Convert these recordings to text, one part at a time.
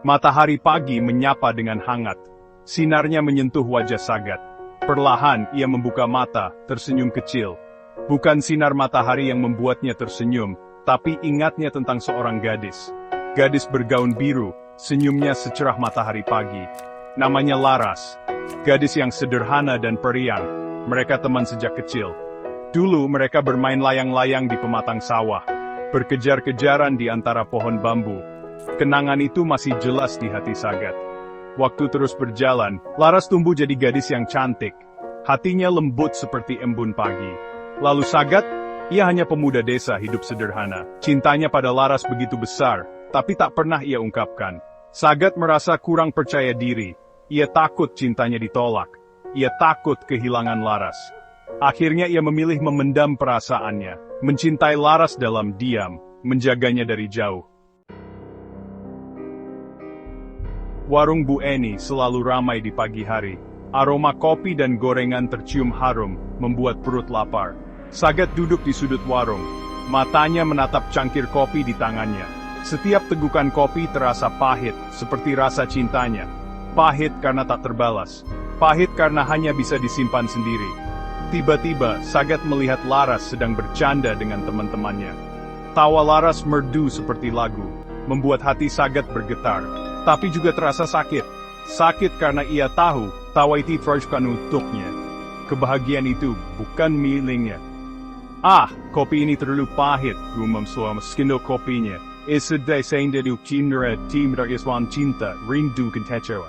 Matahari pagi menyapa dengan hangat. Sinarnya menyentuh wajah Sagat. Perlahan ia membuka mata, tersenyum kecil. Bukan sinar matahari yang membuatnya tersenyum, tapi ingatnya tentang seorang gadis. Gadis bergaun biru, senyumnya secerah matahari pagi. Namanya Laras. Gadis yang sederhana dan periang. Mereka teman sejak kecil. Dulu mereka bermain layang-layang di pematang sawah. Berkejar-kejaran di antara pohon bambu. Kenangan itu masih jelas di hati Sagat. Waktu terus berjalan, Laras tumbuh jadi gadis yang cantik. Hatinya lembut seperti embun pagi. Lalu Sagat, ia hanya pemuda desa hidup sederhana. Cintanya pada Laras begitu besar, tapi tak pernah ia ungkapkan. Sagat merasa kurang percaya diri. Ia takut cintanya ditolak. Ia takut kehilangan Laras. Akhirnya ia memilih memendam perasaannya, mencintai Laras dalam diam, menjaganya dari jauh. Warung Bu Eni selalu ramai di pagi hari. Aroma kopi dan gorengan tercium harum, membuat perut lapar. Sagat duduk di sudut warung. Matanya menatap cangkir kopi di tangannya. Setiap tegukan kopi terasa pahit, seperti rasa cintanya. Pahit karena tak terbalas. Pahit karena hanya bisa disimpan sendiri. Tiba-tiba, Sagat melihat Laras sedang bercanda dengan teman-temannya. Tawa Laras merdu seperti lagu, membuat hati Sagat bergetar. Tapi juga terasa sakit. Sakit karena ia tahu, tawa itu bukan untuknya. Kebahagiaan itu bukan miliknya. Ah, kopi ini terlalu pahit, gumam selama sendok kopinya. Isedai sendiri cinta, tim iswan cinta, rindu kecewa.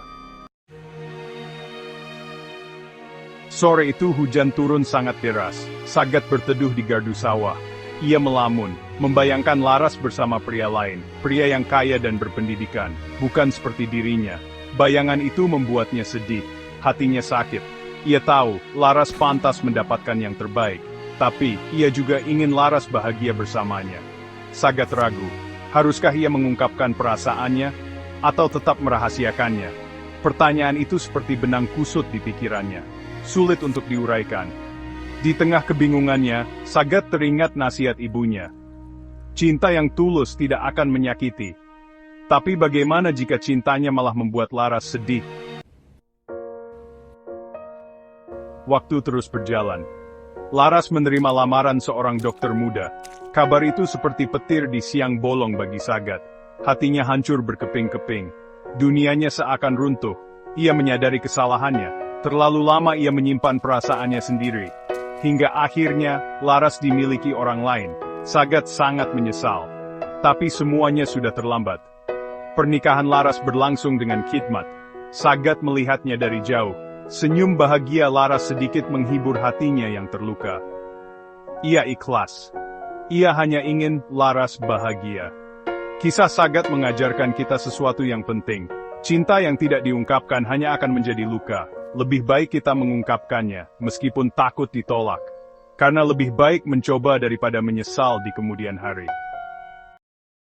Sore itu hujan turun sangat deras. Sagat berteduh di gardu sawah. Ia melamun, membayangkan Laras bersama pria lain, pria yang kaya dan berpendidikan, bukan seperti dirinya. Bayangan itu membuatnya sedih, hatinya sakit. Ia tahu, Laras pantas mendapatkan yang terbaik, tapi ia juga ingin Laras bahagia bersamanya. Sagat ragu, haruskah ia mengungkapkan perasaannya, atau tetap merahasiakannya? Pertanyaan itu seperti benang kusut di pikirannya, sulit untuk diuraikan. Di tengah kebingungannya, Sagat teringat nasihat ibunya. Cinta yang tulus tidak akan menyakiti. Tapi bagaimana jika cintanya malah membuat Laras sedih? Waktu terus berjalan. Laras menerima lamaran seorang dokter muda. Kabar itu seperti petir di siang bolong bagi Sagat. Hatinya hancur berkeping-keping. Dunianya seakan runtuh. Ia menyadari kesalahannya. Terlalu lama ia menyimpan perasaannya sendiri. Hingga akhirnya, Laras dimiliki orang lain. Sagat sangat menyesal. Tapi semuanya sudah terlambat. Pernikahan Laras berlangsung dengan khidmat. Sagat melihatnya dari jauh. Senyum bahagia Laras sedikit menghibur hatinya yang terluka. Ia ikhlas. Ia hanya ingin Laras bahagia. Kisah Sagat mengajarkan kita sesuatu yang penting. Cinta yang tidak diungkapkan hanya akan menjadi luka. Lebih baik kita mengungkapkannya, meskipun takut ditolak. Karena lebih baik mencoba daripada menyesal di kemudian hari.